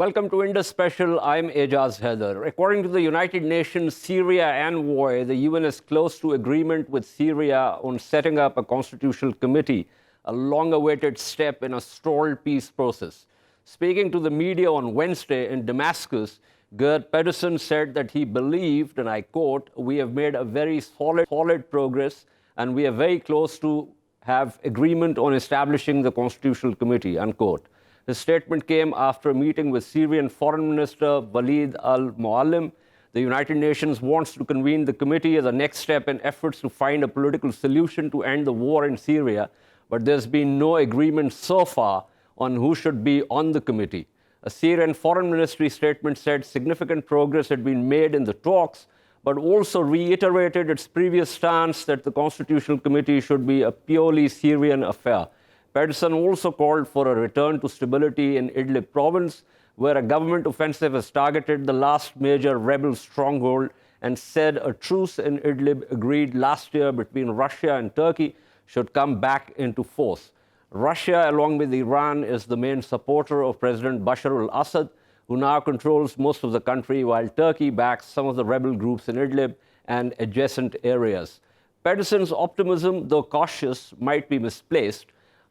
Welcome to Indus Special. I'm Ejaz Haider. According to the United Nations Syria Envoy, the UN is close to agreement with Syria on setting up a constitutional committee, a long-awaited step in a stalled peace process. Speaking to the media on Wednesday in Damascus, Gier Pederson said that he believed, and I quote, "We have made a very solid progress and we are very close to have agreement on establishing the constitutional committee," unquote. His statement came after a meeting with Syrian Foreign Minister Walid al-Muallim. The United Nations wants to convene the committee as a next step in efforts to find a political solution to end the war in Syria, but there's been no agreement so far on who should be on the committee. A Syrian Foreign Ministry statement said significant progress had been made in the talks, but also reiterated its previous stance that the Constitutional Committee should be a purely Syrian affair. Pederson also called for a return to stability in Idlib province, where a government offensive has targeted the last major rebel stronghold, and said a truce in Idlib agreed last year between Russia and Turkey should come back into force. Russia, along with Iran, is the main supporter of President Bashar al-Assad, who now controls most of the country, while Turkey backs some of the rebel groups in Idlib and adjacent areas. Pederson's optimism, though cautious, might be misplaced.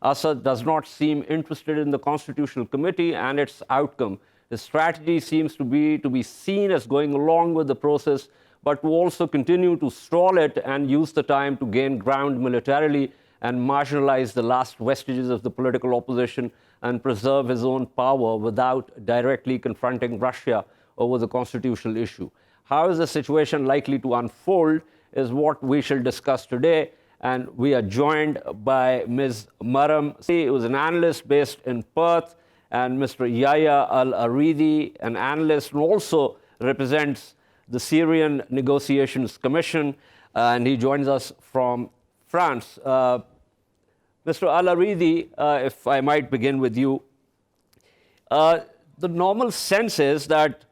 Assad does not seem interested in the Constitutional Committee and its outcome. His strategy seems to be seen as going along with the process, but to also continue to stall it and use the time to gain ground militarily and marginalize the last vestiges of the political opposition and preserve his own power without directly confronting Russia over the constitutional issue. How is the situation likely to unfold is what we shall discuss today. And we are joined by Ms. Maram Sulsi, who is an analyst based in Perth, and Mr. Yahya Alaridi, an analyst who also represents the Syrian Negotiations Commission, and he joins us from France. Mr. Alaridi, if I might begin with you, the normal sense is that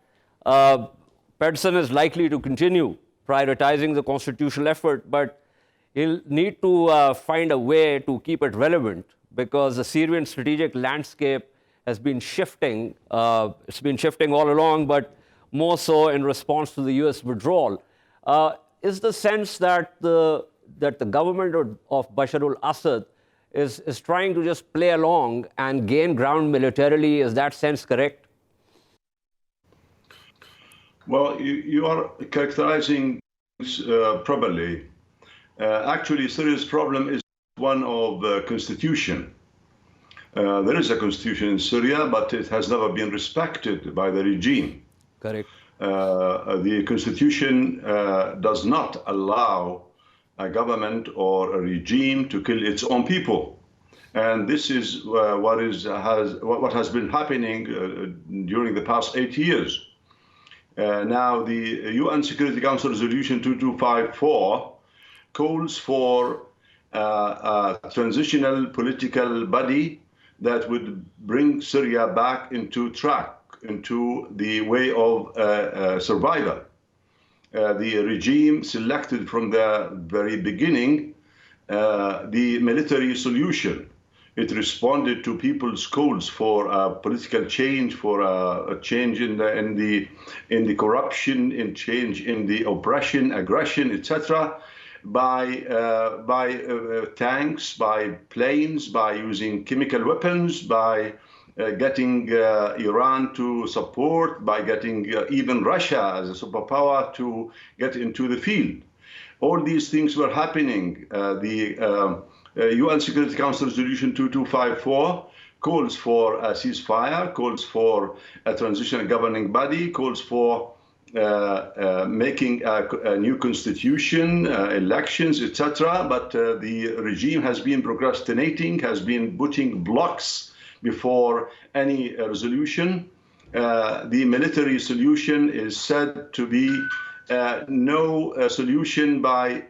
Pederson is likely to continue prioritizing the constitutional effort, but he'll need to find a way to keep it relevant because the Syrian strategic landscape has been shifting. It's been shifting all along, but more so in response to the US withdrawal. Is the sense that the government of Bashar al-Assad is trying to just play along and gain ground militarily? Is that sense correct? Well, you are characterizing properly. Actually, Syria's problem is one of constitution. There is a constitution in Syria, but it has never been respected by the regime. Correct. The constitution does not allow a government or a regime to kill its own people. And this is what has been happening during the past 8 years. Now, the UN Security Council Resolution 2254 calls for a transitional political body that would bring Syria back into track, into the way of survival. The regime selected from the very beginning the military solution. It responded to people's calls for a political change, for a change in the corruption, in change in the oppression, aggression, etc. by tanks, by planes, by using chemical weapons, by getting Iran to support, by getting even Russia as a superpower to get into the field. All these things were happening. The UN Security Council Resolution 2254 calls for a ceasefire, calls for a transitional governing body, calls for making a new constitution, elections, etc. But the regime has been procrastinating, has been putting blocks before any resolution. The military solution is said to be no solution by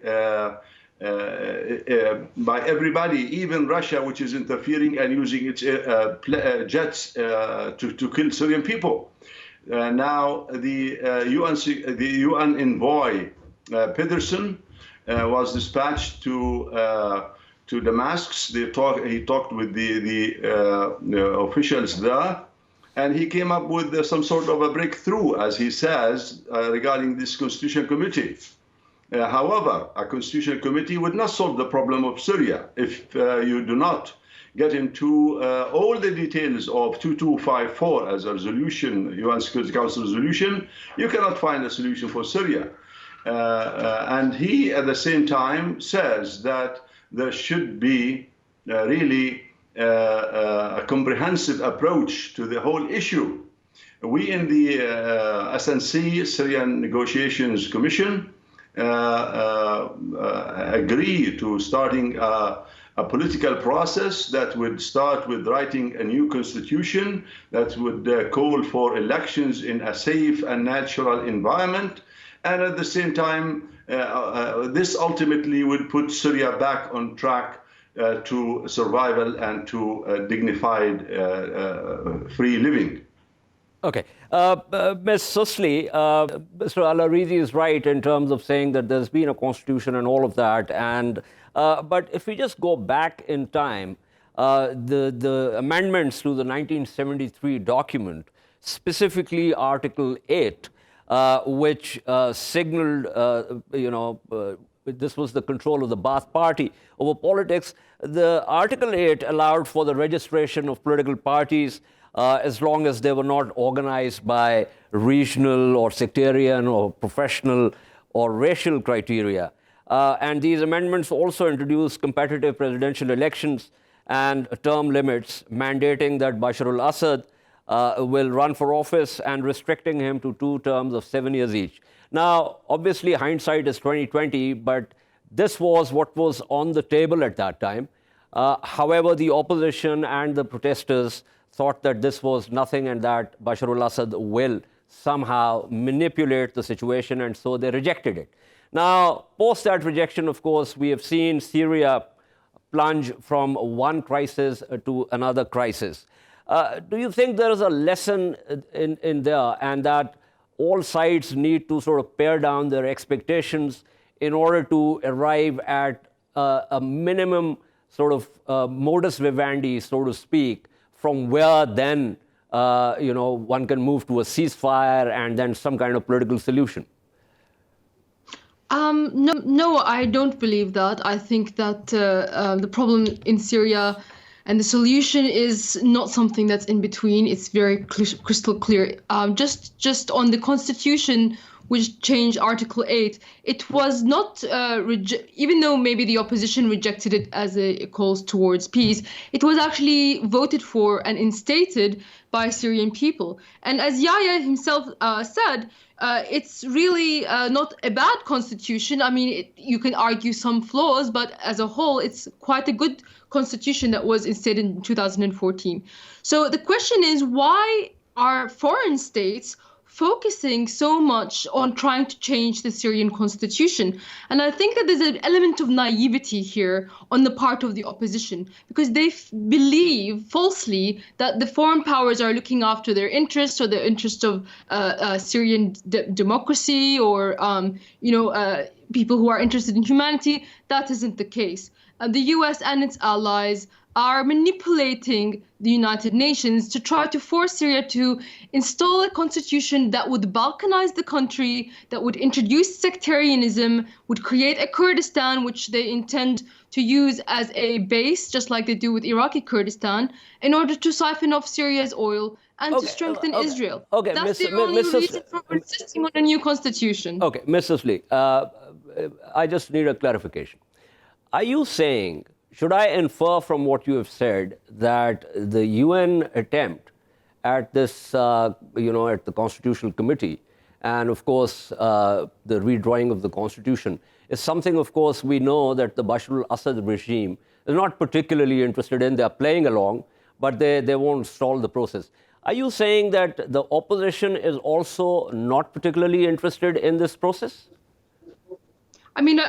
everybody, even Russia, which is interfering and using its jets to kill Syrian people. Now, the UN envoy Pederson was dispatched to Damascus. He talked with the officials there, And he came up with some sort of a breakthrough, as he says, regarding this Constitutional Committee. However, a Constitutional Committee would not solve the problem of Syria if you do not get into all the details of 2254 as a resolution, UN Security Council resolution. You cannot find a solution for Syria. And he, at the same time, says that there should be really a comprehensive approach to the whole issue. We in the SNC, Syrian Negotiations Commission, agree to starting a political process that would start with writing a new constitution that would call for elections in a safe and natural environment. And at the same time, this ultimately would put Syria back on track to survival and to dignified, free living. Okay. Ms. Sulsi, Mr. Alaridi is right in terms of saying that there's been a constitution and all of that. And but if we just go back in time, the amendments to the 1973 document, specifically Article 8, which signaled, this was the control of the Baath Party over politics. The Article 8 allowed for the registration of political parties as long as they were not organized by regional or sectarian or professional or racial criteria. And these amendments also introduced competitive presidential elections and term limits, mandating that Bashar al-Assad will run for office and restricting him to 2 terms of 7 years each. Now, obviously, hindsight is 20/20, but this was what was on the table at that time. However, the opposition and the protesters thought that this was nothing and that Bashar al-Assad will somehow manipulate the situation, and so they rejected it. Now, post that rejection, of course, we have seen Syria plunge from one crisis to another crisis. Do you think there is a lesson in there, and that all sides need to sort of pare down their expectations in order to arrive at a minimum sort of modus vivendi, so to speak, from where then one can move to a ceasefire and then some kind of political solution? No, I don't believe that. I think that the problem in Syria and the solution is not something that's in between. It's very crystal clear. Just on the constitution, which changed Article 8, it was not, even though maybe the opposition rejected it as a calls towards peace, it was actually voted for and instated by Syrian people. And as Yahya himself said, it's really not a bad constitution. I mean, you can argue some flaws, but as a whole, it's quite a good constitution that was instated in 2014. So the question is, why are foreign states focusing so much on trying to change the Syrian constitution? And I think that there's an element of naivety here on the part of the opposition, because they believe falsely that the foreign powers are looking after their interests or the interest of Syrian democracy or people who are interested in humanity. That isn't the case. The US and its allies are manipulating the United Nations to try to force Syria to install a constitution that would balkanize the country, that would introduce sectarianism, would create a Kurdistan, which they intend to use as a base, just like they do with Iraqi Kurdistan, in order to siphon off Syria's oil and to strengthen Israel. Okay, that's the only reason for insisting on a new constitution. Okay, Ms. Sulsi, I just need a clarification. Are you saying, should I infer from what you have said, that the UN attempt at this, at the Constitutional Committee, and of course the redrawing of the Constitution, is something, of course, we know that the Bashar al-Assad regime is not particularly interested in? They are playing along, but they won't stall the process. Are you saying that the opposition is also not particularly interested in this process? I mean,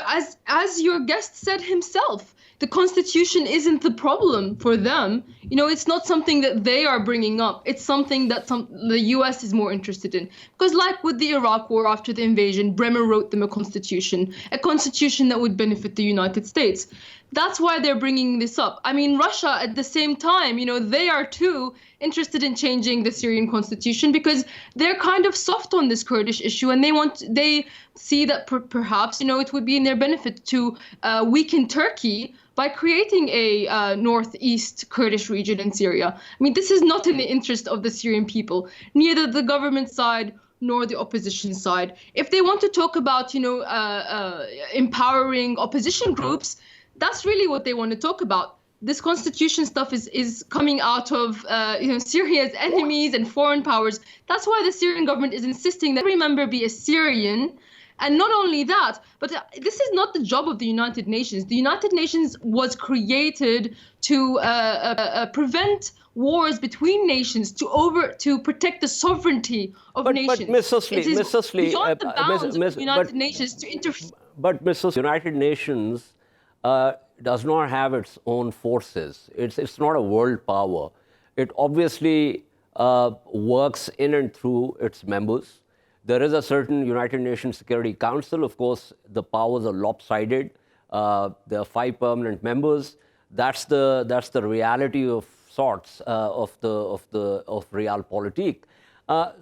as your guest said himself, the Constitution isn't the problem for them. It's not something that they are bringing up. It's something that the US is more interested in. Because like with the Iraq War after the invasion, Bremer wrote them a constitution that would benefit the United States. That's why they're bringing this up. I mean, Russia at the same time, they are too interested in changing the Syrian constitution because they're kind of soft on this Kurdish issue, and they see that perhaps, it would be in their benefit to weaken Turkey by creating a northeast Kurdish region in Syria. I mean, this is not in the interest of the Syrian people, neither the government side nor the opposition side. If they want to talk about, empowering opposition groups, that's really what they want to talk about. This constitution stuff is coming out of Syria's enemies and foreign powers. That's why the Syrian government is insisting that every member be a Syrian. And not only that, but this is not the job of the United Nations. The United Nations was created to prevent wars between nations, to protect the sovereignty of nations. But Ms. Sulsi, beyond the bounds of the United Nations to interfere. But Ms. Sulsi, United Nations does not have its own forces. It's not a world power. It obviously works in and through its members. There is a certain United Nations Security Council. Of course, the powers are lopsided. There are 5 permanent members. That's the reality of sorts of realpolitik.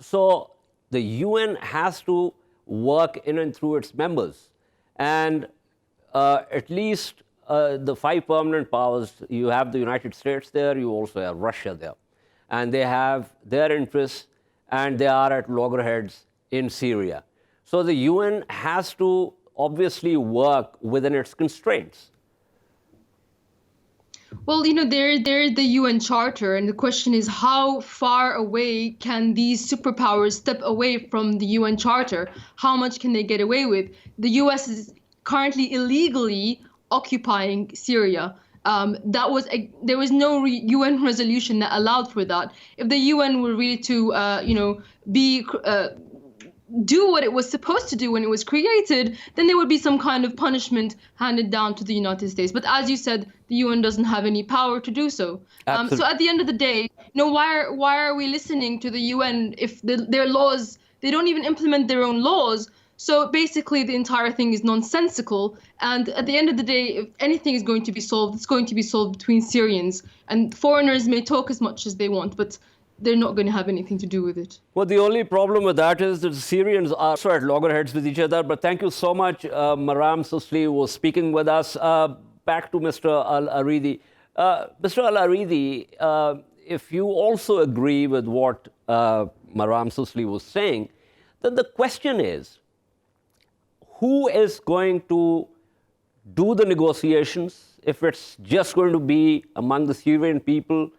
So the UN has to work in and through its members, and at least the 5 permanent powers. You have the United States there. You also have Russia there, and they have their interests, and they are at loggerheads in Syria. So the UN has to obviously work within its constraints. Well, there's the UN Charter, and the question is how far away can these superpowers step away from the UN Charter? How much can they get away with? The US is currently illegally occupying Syria. There was no UN resolution that allowed for that. If the UN were really to, do what it was supposed to do when it was created, then there would be some kind of punishment handed down to the United States. But as you said, the UN doesn't have any power to do so. So at the end of the day, why are we listening to the UN if their laws, they don't even implement their own laws? So basically, the entire thing is nonsensical. And at the end of the day, if anything is going to be solved, it's going to be solved between Syrians. And foreigners may talk as much as they want, but they're not going to have anything to do with it. Well, the only problem with that is that the Syrians are also at loggerheads with each other. But thank you so much. Maram Sulsi was speaking with us. Back to Mr. Alaridi. Mr. Alaridi, if you also agree with what Maram Sulsi was saying, then the question is, who is going to do the negotiations? If it's just going to be among the Syrian people,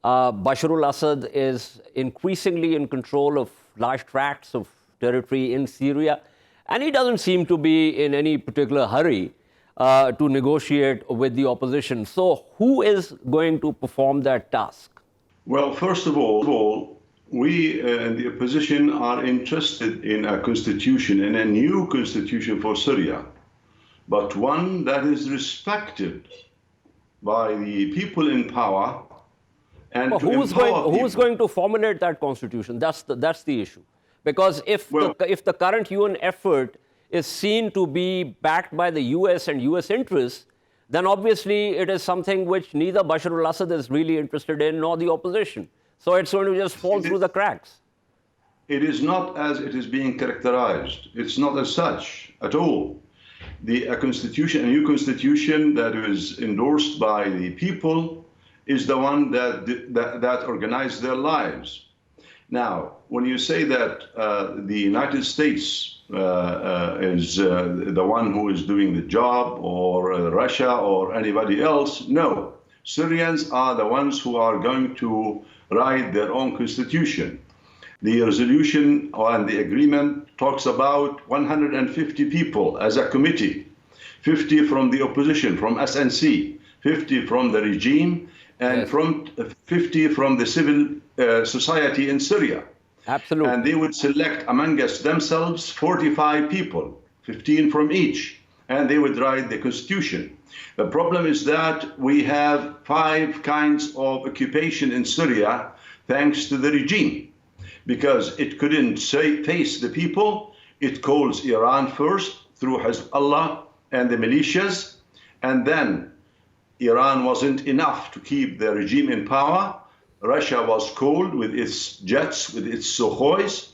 Bashar al-Assad is increasingly in control of large tracts of territory in Syria, and he doesn't seem to be in any particular hurry to negotiate with the opposition. So who is going to perform that task? Well, first of all, we in the opposition are interested in a constitution, in a new constitution for Syria, but one that is respected by the people in power. And who's going to formulate that constitution? That's the issue. Because if the current UN effort is seen to be backed by the US and US interests, then obviously it is something which neither Bashar al-Assad is really interested in nor the opposition. So it's going to just fall through the cracks. It is not as it is being characterized. It's not as such at all. A new constitution that is endorsed by the people is the one that organized their lives. Now, when you say that the United States is the one who is doing the job, or Russia or anybody else, no. Syrians are the ones who are going to write their own constitution. The resolution and the agreement talks about 150 people as a committee, 50 from the opposition, from SNC, 50 from the regime, and from 50 from the civil society in Syria. Absolutely. And they would select amongst themselves 45 people, 15 from each, and they would write the constitution. The problem is that we have 5 kinds of occupation in Syria thanks to the regime, because it couldn't face the people. It calls Iran first through Hezbollah and the militias, and then Iran wasn't enough to keep the regime in power. Russia was cold with its jets, with its Sukhois,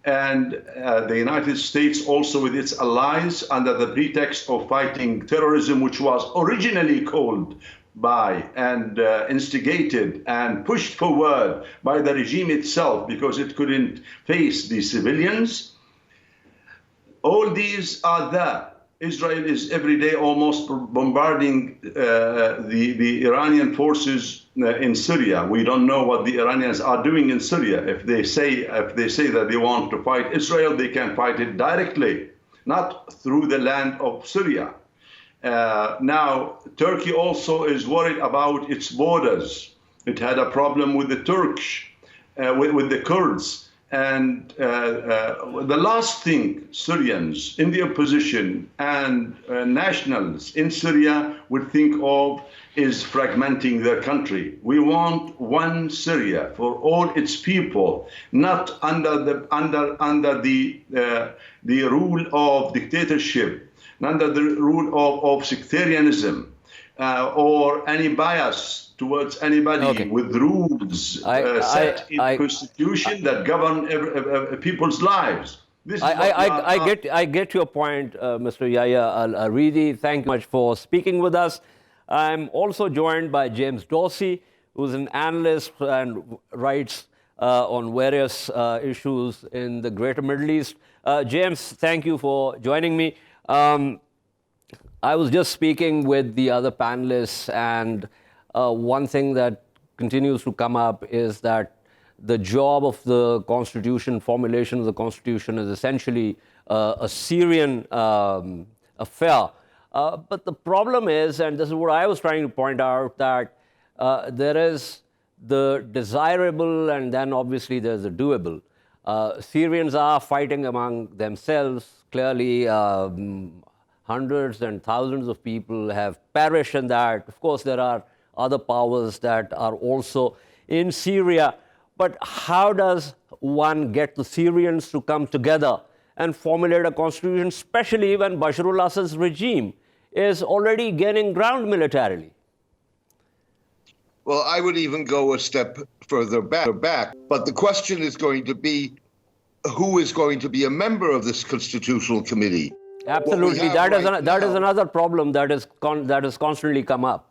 and the United States also with its allies under the pretext of fighting terrorism, which was originally called by and instigated and pushed forward by the regime itself because it couldn't face the civilians. All these are there. Israel is every day almost bombarding the Iranian forces in Syria. We don't know what the Iranians are doing in Syria. If they say that they want to fight Israel, they can fight it directly, not through the land of Syria. Now, Turkey also is worried about its borders. It had a problem with the Turks, with the Kurds. And the last thing Syrians in the opposition and nationals in Syria would think of is fragmenting their country. We want one Syria for all its people, not under the rule of dictatorship, under the rule of sectarianism or any bias towards anybody with rules set in the constitution that govern people's lives. I get your point, Mr. Yahya Alaridi. Thank you much for speaking with us. I'm also joined by James Dorsey, who's an analyst and writes on various issues in the greater Middle East. James, thank you for joining me. I was just speaking with the other panelists, and one thing that continues to come up is that the job of the Constitution, formulation of the Constitution, is essentially a Syrian affair. But the problem is, and this is what I was trying to point out, that there is the desirable and then obviously there's the doable. Syrians are fighting among themselves. Clearly, hundreds and thousands of people have perished in that. Of course, there are other powers that are also in Syria. But how does one get the Syrians to come together and formulate a constitution, especially when Bashar al-Assad's regime is already gaining ground militarily? Well, I would even go a step further back. But the question is going to be, who is going to be a member of this constitutional committee? Absolutely. That is another problem that has constantly come up.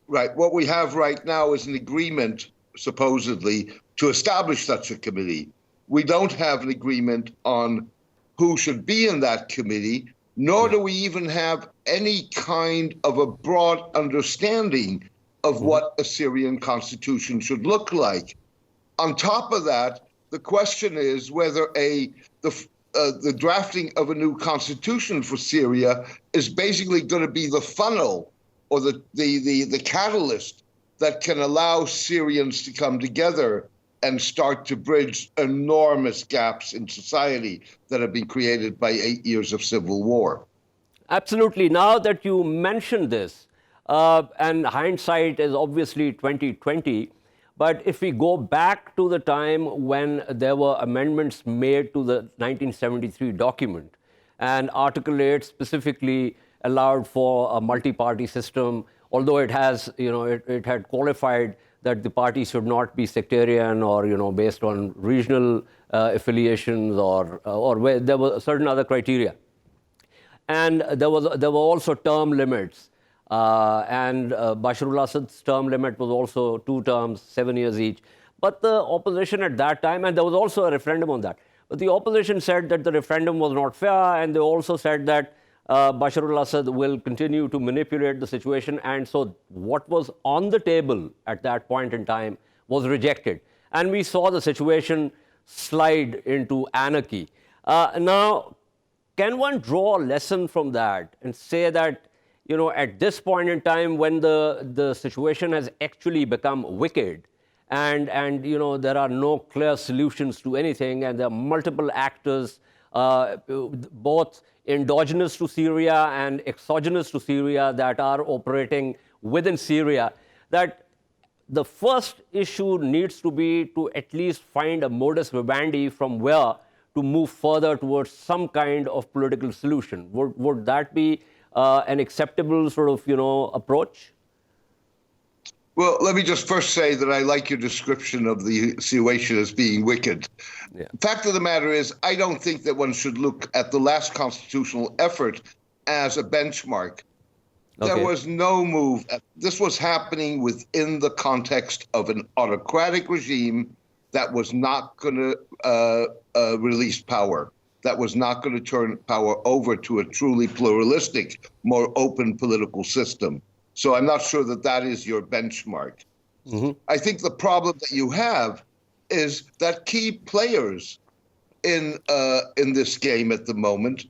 Right. What we have right now is an agreement, supposedly, to establish such a committee. We don't have an agreement on who should be in that committee, nor do we even have any kind of a broad understanding of what a Syrian constitution should look like. On top of that, the question is whether the drafting of a new constitution for Syria is basically going to be the funnel or the catalyst that can allow Syrians to come together and start to bridge enormous gaps in society that have been created by 8 years of civil war. Absolutely. Now that you mentioned this, and hindsight is obviously 2020, but if we go back to the time when there were amendments made to the 1973 document, and Article 8 specifically allowed for a multi-party system, although it has, it had qualified that the party should not be sectarian or, based on regional affiliations or where there were certain other criteria. And there were also term limits. And Bashar al-Assad's term limit was also 2 terms, 7 years each. But the opposition at that time, and there was also a referendum on that, but the opposition said that the referendum was not fair, and they also said that Bashar al-Assad will continue to manipulate the situation. And so what was on the table at that point in time was rejected. And we saw the situation slide into anarchy. Now, can one draw a lesson from that and say that, at this point in time when the situation has actually become wicked and there are no clear solutions to anything, and there are multiple actors, both endogenous to Syria and exogenous to Syria, that are operating within Syria, that the first issue needs to be to at least find a modus vivendi from where to move further towards some kind of political solution? Would that be an acceptable sort of, approach? Well, let me just first say that I like your description of the situation as being wicked. Yeah. Fact of the matter is, I don't think that one should look at the last constitutional effort as a benchmark. Okay. There was no move. This was happening within the context of an autocratic regime that was not going to release power, that was not going to turn power over to a truly pluralistic, more open political system. So I'm not sure that that is your benchmark. Mm-hmm. I think the problem that you have is that key players in this game at the moment,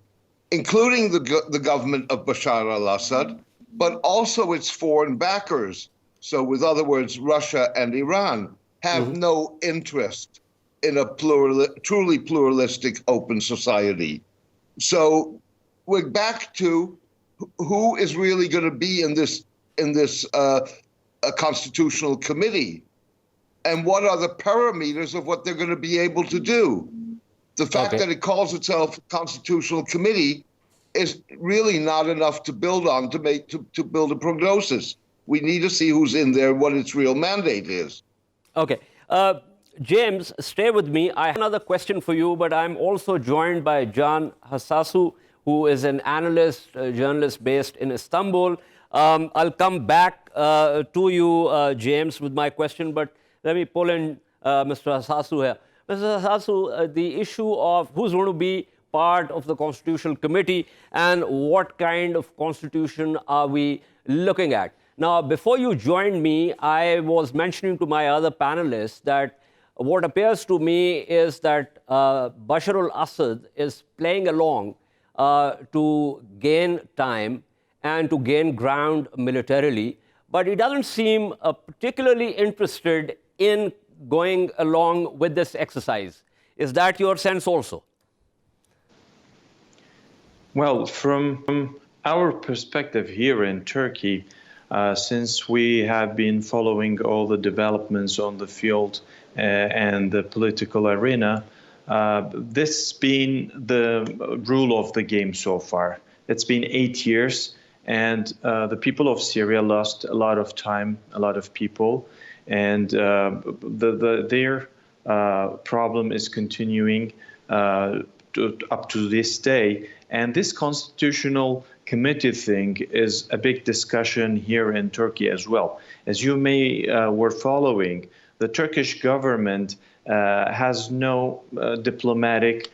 including the government of Bashar al-Assad, but also its foreign backers, so with other words, Russia and Iran, have no interest in a truly pluralistic, open society. So we're back to who is really going to be in this constitutional committee, and what are the parameters of what they're going to be able to do. The fact that it calls itself a constitutional committee is really not enough to build on to build a prognosis. We need to see who's in there, what its real mandate is. Okay. James, stay with me. I have another question for you, but I'm also joined by Can Hasasu, who is an analyst, journalist based in Istanbul. I'll come back to you, James, with my question, but let me pull in Mr. Hasasu here. Mr. Hasasu, the issue of who's going to be part of the Constitutional Committee and what kind of constitution are we looking at? Now, before you joined me, I was mentioning to my other panelists that what appears to me is that Bashar al-Assad is playing along to gain time and to gain ground militarily, but he doesn't seem particularly interested in going along with this exercise. Is that your sense also? Well, from our perspective here in Turkey, since we have been following all the developments on the field and the political arena, this has been the rule of the game so far. It's been 8 years, and the people of Syria lost a lot of time, a lot of people, and their problem is continuing up to this day. And this constitutional committee thing is a big discussion here in Turkey as well. As you may were following, the Turkish government has no diplomatic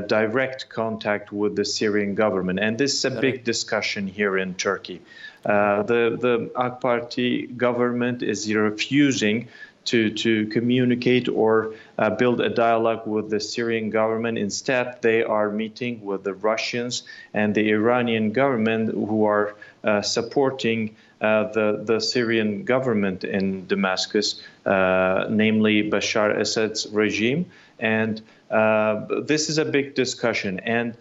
direct contact with the Syrian government. And this is a big discussion here in Turkey. The AK Party government is refusing to communicate or build a dialogue with the Syrian government. Instead, they are meeting with the Russians and the Iranian government, who are supporting the Syrian government in Damascus, namely Bashar al-Assad's regime. And this is a big discussion. And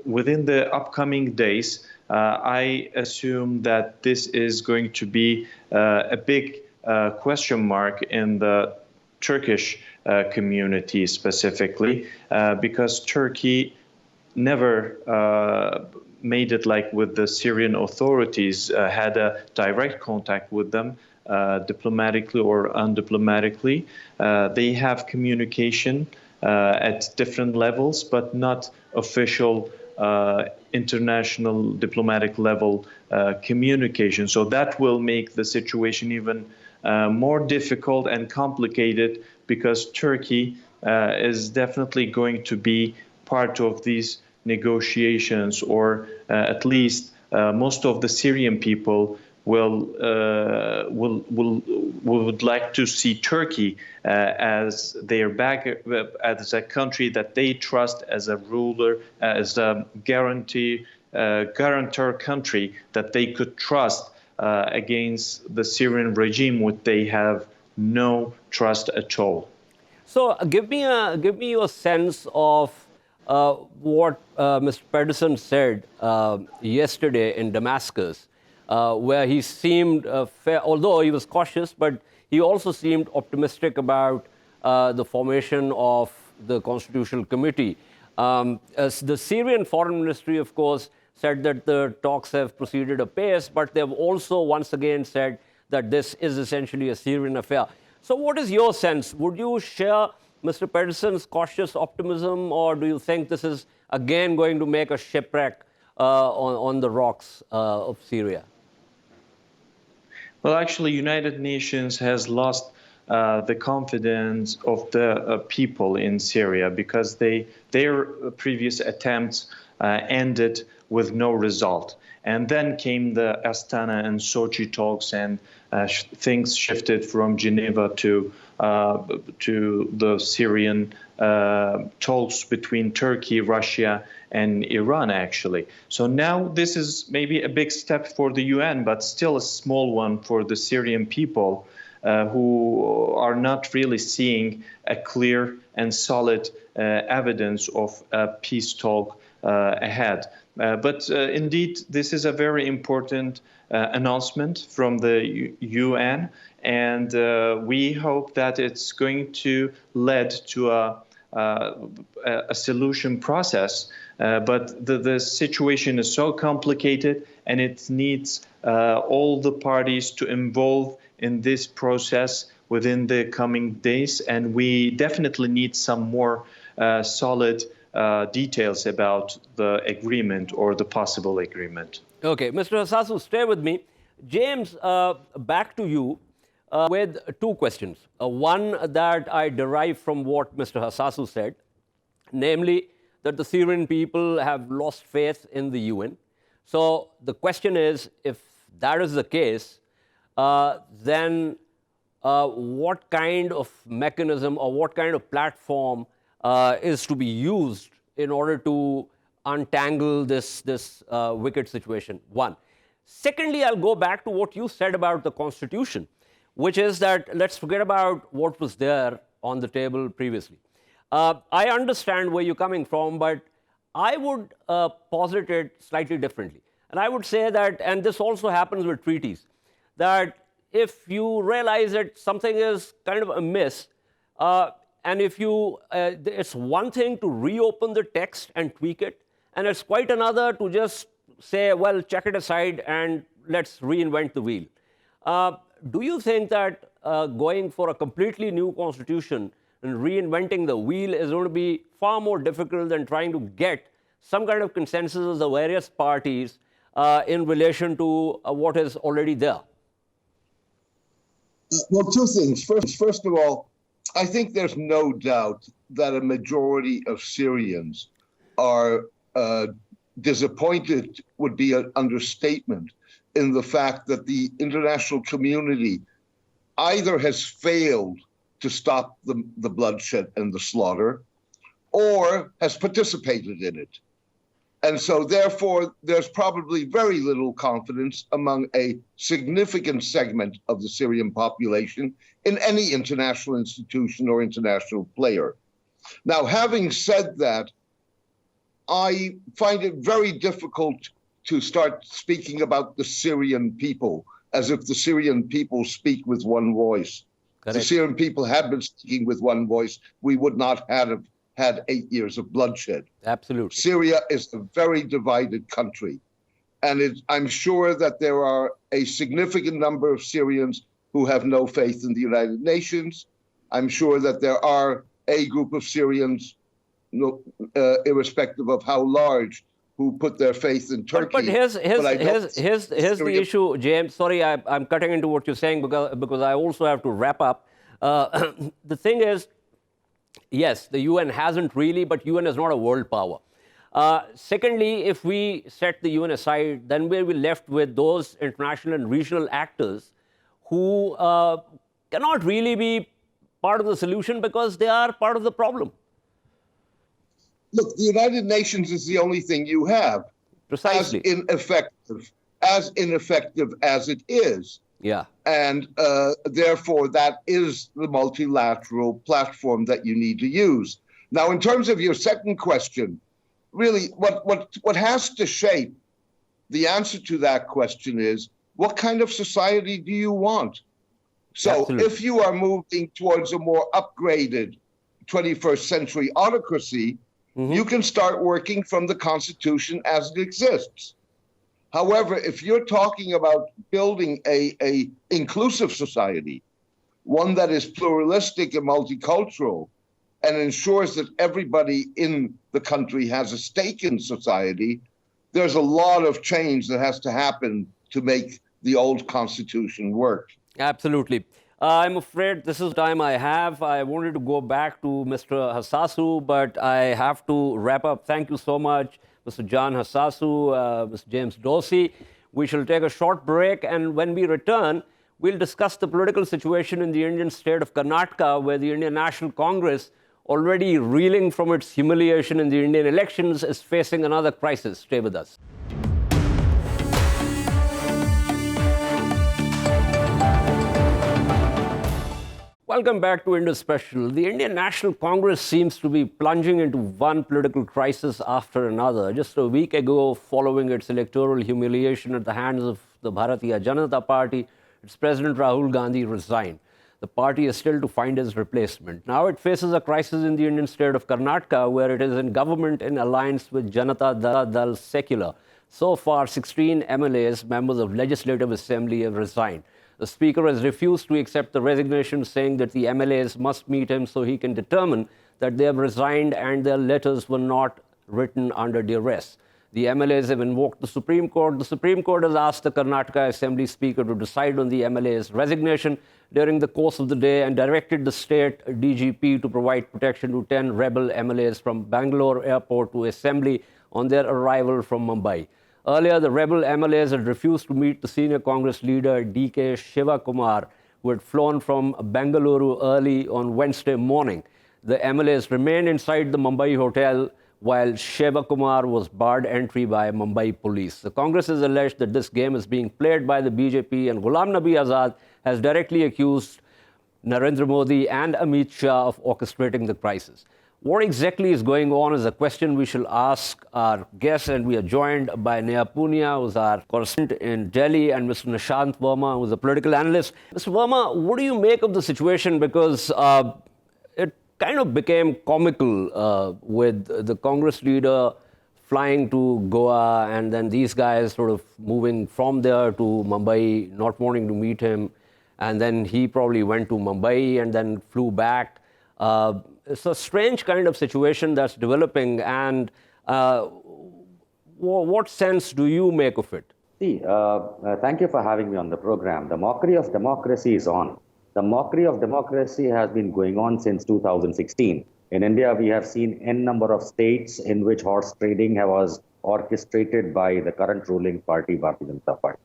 within the upcoming days, I assume that this is going to be a big question mark in the Turkish community specifically, because Turkey never made it like with the Syrian authorities, had a direct contact with them, diplomatically or undiplomatically. They have communication at different levels, but not official international diplomatic level communication. So that will make the situation even more difficult and complicated, because Turkey is definitely going to be part of these negotiations, or at least most of the Syrian people would like to see Turkey as their as a country that they trust, as a ruler, as a guarantor country that they could trust against the Syrian regime, which they have no trust at all. So give me your sense of what Mr. Pederson said yesterday in Damascus, where he seemed although he was cautious, but he also seemed optimistic about the formation of the Constitutional Committee. As the Syrian Foreign Ministry, of course, said that the talks have proceeded apace, but they've also once again said that this is essentially a Syrian affair. So what is your sense? Would you share Mr. Pederson's cautious optimism, or do you think this is again going to make a shipwreck on the rocks of Syria? Well, actually, United Nations has lost the confidence of the people in Syria because their previous attempts ended with no result. And then came the Astana and Sochi talks, and things shifted from Geneva to the Syrian talks between Turkey, Russia, and Iran, actually. So now this is maybe a big step for the UN, but still a small one for the Syrian people who are not really seeing a clear and solid evidence of a peace talk ahead. But indeed, this is a very important announcement from the UN, and we hope that it's going to lead to a solution process. But the situation is so complicated, and it needs all the parties to involve in this process within the coming days, and we definitely need some more solid details about the agreement or the possible agreement. Okay, Mr. Hassasu, stay with me. James, back to you with two questions. One that I derive from what Mr. Hassasu said, namely that the Syrian people have lost faith in the UN. So the question is, if that is the case, then what kind of mechanism or what kind of platform is to be used in order to untangle this wicked situation? One. Secondly, I'll go back to what you said about the Constitution, which is that let's forget about what was there on the table previously. I understand where you're coming from, but I would posit it slightly differently. And I would say that, and this also happens with treaties, that if you realize that something is kind of amiss, and if you, it's one thing to reopen the text and tweak it, and it's quite another to just say, well, check it aside and let's reinvent the wheel. Do you think that going for a completely new constitution and reinventing the wheel is going to be far more difficult than trying to get some kind of consensus of the various parties in relation to what is already there? Well, two things. First of all, I think there's no doubt that a majority of Syrians are disappointed, would be an understatement, in the fact that the international community either has failed to stop the bloodshed and the slaughter, or has participated in it. And so, therefore, there's probably very little confidence among a significant segment of the Syrian population in any international institution or international player. Now, having said that, I find it very difficult to start speaking about the Syrian people as if the Syrian people speak with one voice. If the Syrian people had been speaking with one voice, we would not have had 8 years of bloodshed. Absolutely. Syria is a very divided country. And I'm sure that there are a significant number of Syrians who have no faith in the United Nations. I'm sure that there are a group of Syrians, irrespective of how large, who put their faith in Turkey. But here's the issue, James. Sorry, I'm cutting into what you're saying because I also have to wrap up. The thing is, yes, the UN hasn't really, but UN is not a world power. Secondly, if we set the UN aside, then we'll be left with those international and regional actors who cannot really be part of the solution because they are part of the problem. Look, the United Nations is the only thing you have. Precisely. As ineffective as it is. Yeah. And therefore, that is the multilateral platform that you need to use. Now, in terms of your second question, really, what has to shape the answer to that question is, what kind of society do you want? So Absolutely. If you are moving towards a more upgraded 21st century autocracy, You can start working from the Constitution as it exists. However, if you're talking about building a inclusive society, one that is pluralistic and multicultural, and ensures that everybody in the country has a stake in society, there's a lot of change that has to happen to make the old Constitution work. Absolutely. I'm afraid this is the time I have. I wanted to go back to Mr. Hassasu, but I have to wrap up. Thank you so much, Mr. John Hassasu, Mr. James Dorsey. We shall take a short break, and when we return, we'll discuss the political situation in the Indian state of Karnataka, where the Indian National Congress, already reeling from its humiliation in the Indian elections, is facing another crisis. Stay with us. Welcome back to Indus Special. The Indian National Congress seems to be plunging into one political crisis after another. Just a week ago, following its electoral humiliation at the hands of the Bharatiya Janata Party, its President Rahul Gandhi resigned. The party is still to find his replacement. Now it faces a crisis in the Indian state of Karnataka, where it is in government in alliance with Janata Dal Secular. So far, 16 MLAs, members of Legislative Assembly, have resigned. The Speaker has refused to accept the resignation, saying that the MLAs must meet him so he can determine that they have resigned and their letters were not written under duress. The MLAs have invoked the Supreme Court. The Supreme Court has asked the Karnataka Assembly Speaker to decide on the MLA's resignation during the course of the day and directed the state DGP to provide protection to 10 rebel MLAs from Bangalore Airport to Assembly on their arrival from Mumbai. Earlier, the rebel MLAs had refused to meet the senior Congress leader D.K. Shivakumar, who had flown from Bengaluru early on Wednesday morning. The MLAs remained inside the Mumbai hotel while Shivakumar was barred entry by Mumbai police. The Congress has alleged that this game is being played by the BJP, and Ghulam Nabi Azad has directly accused Narendra Modi and Amit Shah of orchestrating the crisis. What exactly is going on is a question we shall ask our guests, and we are joined by Neha Punia, who's our correspondent in Delhi, and Mr. Nishant Verma, who's a political analyst. Mr. Verma, what do you make of the situation? Because it kind of became comical with the Congress leader flying to Goa and then these guys sort of moving from there to Mumbai, not wanting to meet him. And then he probably went to Mumbai and then flew back. It's a strange kind of situation that's developing. And what sense do you make of it? See, thank you for having me on the program. The mockery of democracy is on. The mockery of democracy has been going on since 2016. In India, we have seen n number of states in which horse trading was orchestrated by the current ruling party, Bharatiya Janata Party.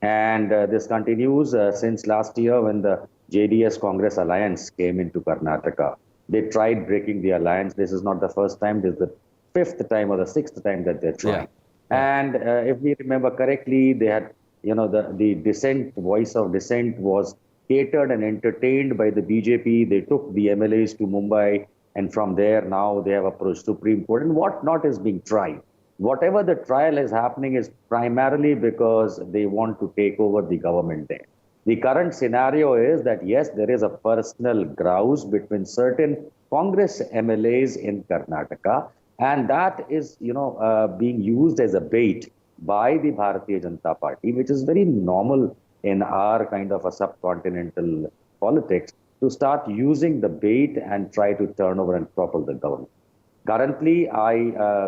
And this continues since last year when the JDS-Congress alliance came into Karnataka. They tried breaking the alliance. This is not the first time. This is the fifth time or the sixth time that they're trying. Yeah. And if we remember correctly, they had, the dissent, voice of dissent was catered and entertained by the BJP. They took the MLAs to Mumbai, and from there now they have approached Supreme Court. And what not is being tried. Whatever the trial is happening is primarily because they want to take over the government there. The current scenario is that, yes, there is a personal grouse between certain Congress MLAs in Karnataka, and that is, being used as a bait by the Bharatiya Janata Party, which is very normal in our kind of a subcontinental politics, to start using the bait and try to turn over and topple the government. Currently,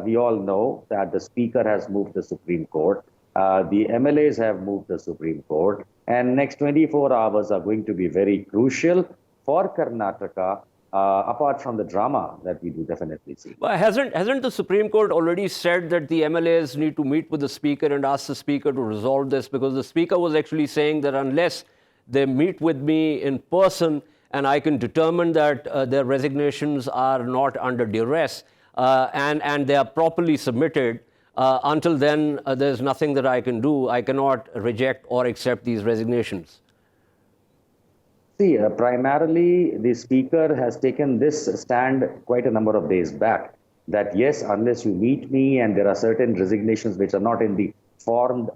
we all know that the Speaker has moved the Supreme Court. The MLAs have moved the Supreme Court. And next 24 hours are going to be very crucial for Karnataka, apart from the drama that we do definitely see. But hasn't the Supreme Court already said that the MLAs need to meet with the Speaker and ask the Speaker to resolve this? Because the Speaker was actually saying that unless they meet with me in person and I can determine that their resignations are not under duress and they are properly submitted, until then, there's nothing that I can do. I cannot reject or accept these resignations. See, primarily, the Speaker has taken this stand quite a number of days back, that yes, unless you meet me and there are certain resignations which are not in the form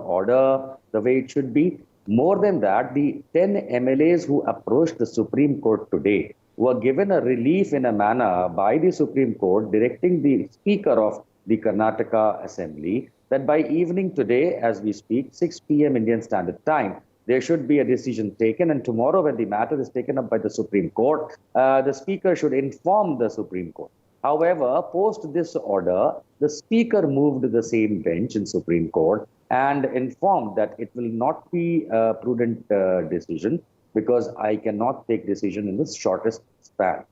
order the way it should be. More than that, the 10 MLAs who approached the Supreme Court today were given a relief in a manner by the Supreme Court, directing the Speaker of the Karnataka Assembly that by evening today, as we speak, 6 p.m. Indian Standard Time, there should be a decision taken. And tomorrow, when the matter is taken up by the Supreme Court, the Speaker should inform the Supreme Court. However, post this order, the Speaker moved to the same bench in Supreme Court and informed that it will not be a prudent decision because I cannot take decision in the shortest span.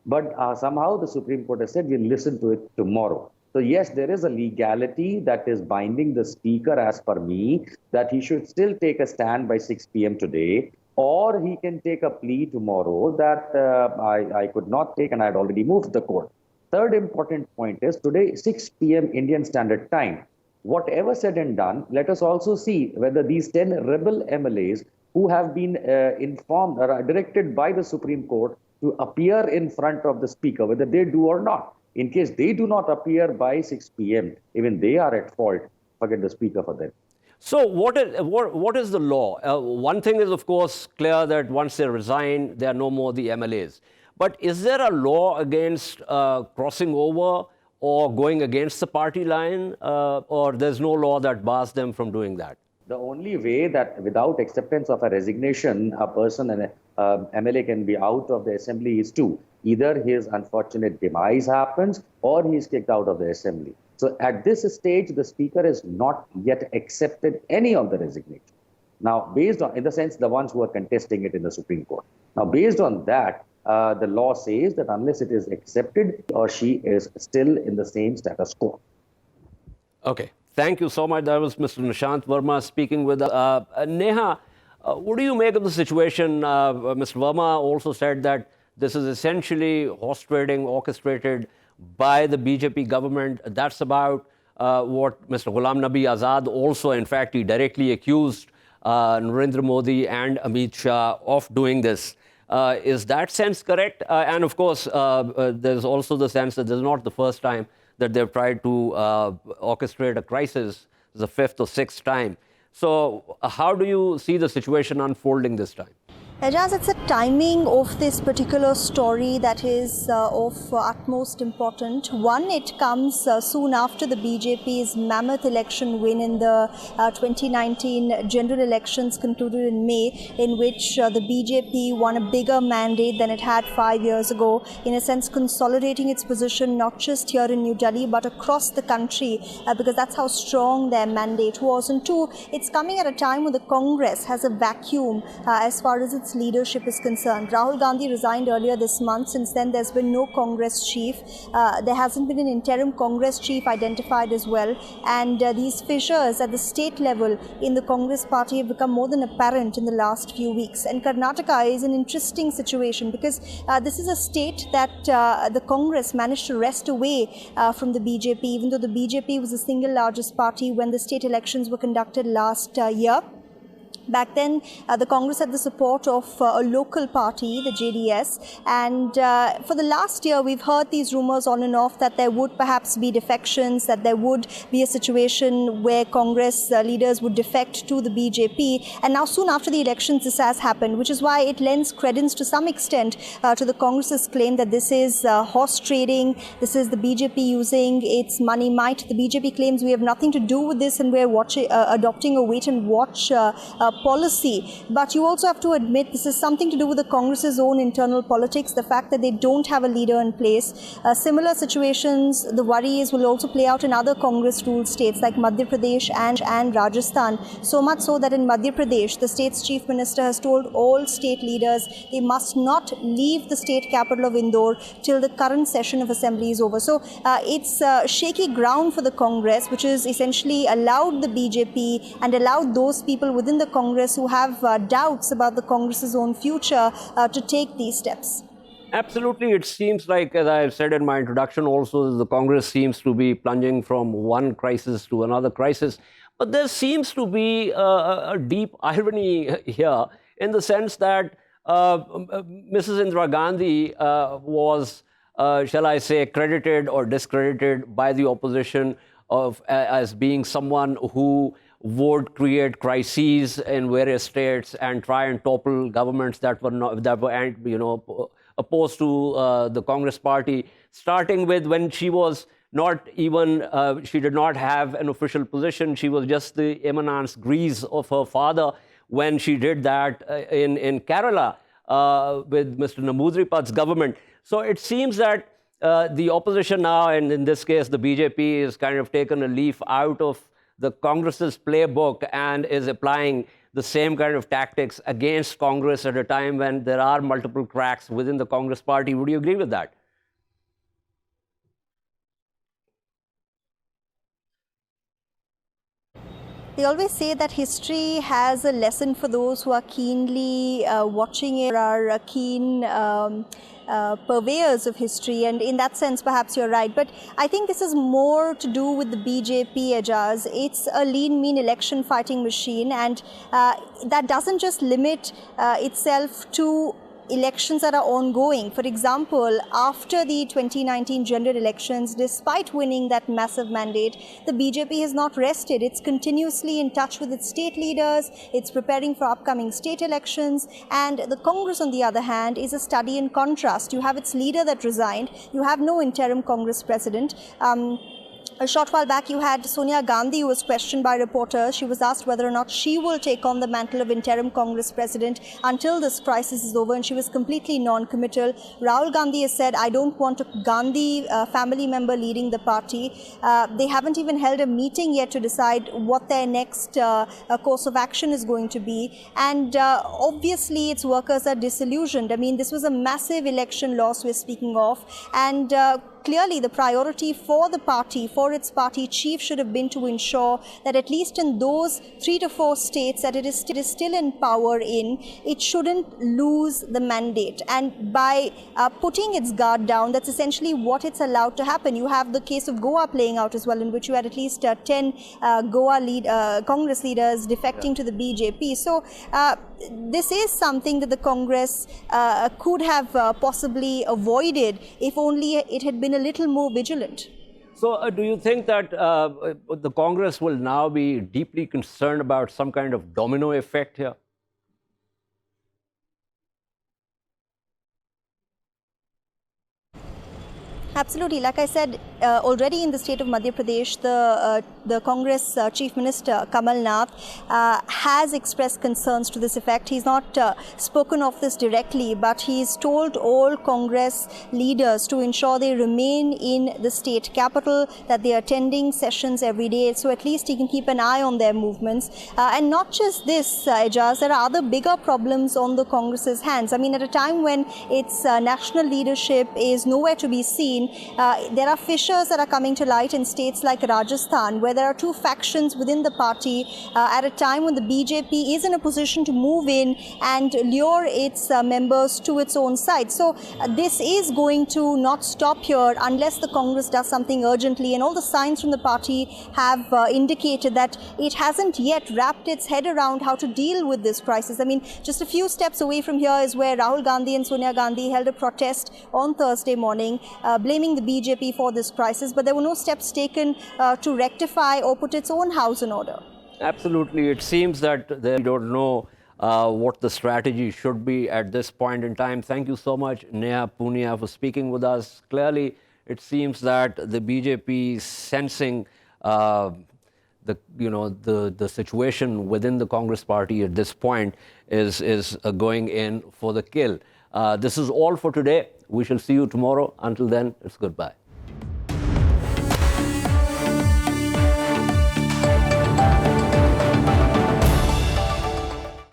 But somehow the Supreme Court has said we'll listen to it tomorrow. So yes, there is a legality that is binding the Speaker, as per me, that he should still take a stand by 6 p.m. today, or he can take a plea tomorrow that I could not take and I had already moved the court. Third important point is today, 6 p.m. Indian Standard Time. Whatever said and done, let us also see whether these 10 rebel MLAs who have been informed or directed by the Supreme Court to appear in front of the Speaker, whether they do or not. In case they do not appear by 6 p.m., even they are at fault. Forget the Speaker for them. So what is the law? One thing is, of course, clear that once they resign, they are no more the MLAs. But is there a law against crossing over or going against the party line, or there's no law that bars them from doing that? The only way that without acceptance of a resignation, a person and MLA can be out of the assembly is two. Either his unfortunate demise happens or he is kicked out of the assembly. So at this stage, the Speaker has not yet accepted any of the resignation. Now, based on, in the sense, the ones who are contesting it in the Supreme Court. Now, based on that, the law says that unless it is accepted, he or she is still in the same status quo. Okay. Thank you so much. That was Mr. Nishant Verma speaking with us. Neha, what do you make of the situation? Mr. Verma also said that this is essentially horse trading orchestrated by the BJP government. That's about what Mr. Ghulam Nabi Azad also, in fact, he directly accused Narendra Modi and Amit Shah of doing this. Is that sense correct? And of course, there's also the sense that this is not the first time that they've tried to orchestrate a crisis. It's the fifth or sixth time. So how do you see the situation unfolding this time? Ejaz, it's the timing of this particular story that is of utmost importance. One, it comes soon after the BJP's mammoth election win in the 2019 general elections concluded in May, in which the BJP won a bigger mandate than it had 5 years ago, in a sense consolidating its position not just here in New Delhi but across the country, because that's how strong their mandate was. And two, it's coming at a time when the Congress has a vacuum as far as its leadership is concerned. Rahul Gandhi resigned earlier this month. Since then, there's been no Congress chief. There hasn't been an interim Congress chief identified as well. And these fissures at the state level in the Congress party have become more than apparent in the last few weeks. And Karnataka is an interesting situation because this is a state that the Congress managed to wrest away from the BJP, even though the BJP was the single largest party when the state elections were conducted last year. Back then, the Congress had the support of a local party, the JDS, and for the last year, we've heard these rumors on and off that there would perhaps be defections, that there would be a situation where Congress leaders would defect to the BJP, and now soon after the elections, this has happened, which is why it lends credence to some extent to the Congress's claim that this is horse trading, this is the BJP using its money might. The BJP claims we have nothing to do with this and we're adopting a wait-and-watch policy. But you also have to admit this is something to do with the Congress's own internal politics, the fact that they don't have a leader in place. Similar situations, the worry is, will also play out in other Congress-ruled states like Madhya Pradesh and Rajasthan. So much so that in Madhya Pradesh, the state's chief minister has told all state leaders they must not leave the state capital of Indore till the current session of assembly is over. So it's shaky ground for the Congress, which is essentially allowed the BJP and allowed those people within the Congress who have doubts about the Congress's own future to take these steps. Absolutely. It seems like, as I said in my introduction also, the Congress seems to be plunging from one crisis to another crisis. But there seems to be a deep irony here in the sense that Mrs. Indira Gandhi was, shall I say, credited or discredited by the opposition as being someone who would create crises in various states and try and topple governments that were opposed to the Congress party, starting with when she was not even, she did not have an official position. She was just the eminence grise of her father when she did that in Kerala with Mr. Namudripad's government. So it seems that the opposition now, and in this case the BJP, is kind of taken a leaf out of the Congress's playbook and is applying the same kind of tactics against Congress at a time when there are multiple cracks within the Congress party. Would you agree with that? They always say that history has a lesson for those who are keenly watching it, or are keen purveyors of history, and in that sense perhaps you're right. But I think this is more to do with the BJP, Ejaz. It's a lean, mean election fighting machine, and that doesn't just limit itself to elections that are ongoing. For example, after the 2019 general elections, despite winning that massive mandate, the BJP has not rested. It's continuously in touch with its state leaders. It's preparing for upcoming state elections. And the Congress, on the other hand, is a study in contrast. You have its leader that resigned. You have no interim Congress president. A short while back, you had Sonia Gandhi, who was questioned by reporters. She was asked whether or not she will take on the mantle of interim Congress president until this crisis is over, and she was completely non-committal. Rahul Gandhi has said, I don't want a Gandhi family member leading the party. They haven't even held a meeting yet to decide what their next course of action is going to be. And obviously, its workers are disillusioned. I mean, this was a massive election loss we're speaking of, and clearly the priority for the party, for its party chief, should have been to ensure that at least in those 3 to 4 states that it is still in power in, it shouldn't lose the mandate. And by putting its guard down, that's essentially what it's allowed to happen. You have the case of Goa playing out as well, in which you had at least 10 Goa Congress leaders defecting to the BJP. So this is something that the Congress could have possibly avoided if only it had been a little more vigilant. So do you think that the Congress will now be deeply concerned about some kind of domino effect here? Absolutely. Like I said, already in the state of Madhya Pradesh, the Congress Chief Minister, Kamal Nath, has expressed concerns to this effect. He's not spoken of this directly, but he's told all Congress leaders to ensure they remain in the state capital, that they are attending sessions every day, so at least he can keep an eye on their movements. And not just this, Ejaz, there are other bigger problems on the Congress's hands. I mean, at a time when its national leadership is nowhere to be seen, there are fissures that are coming to light in states like Rajasthan, where there are 2 factions within the party at a time when the BJP is in a position to move in and lure its members to its own side. So this is going to not stop here unless the Congress does something urgently, and all the signs from the party have indicated that it hasn't yet wrapped its head around how to deal with this crisis. I mean, just a few steps away from here is where Rahul Gandhi and Sonia Gandhi held a protest on Thursday morning, blaming the BJP for this crisis, but there were no steps taken to rectify or put its own house in order. Absolutely. It seems that they don't know what the strategy should be at this point in time. Thank you so much, Neha Punia, for speaking with us. Clearly, it seems that the BJP is sensing the situation within the Congress party at this point is going in for the kill. This is all for today. We shall see you tomorrow. Until then, it's goodbye.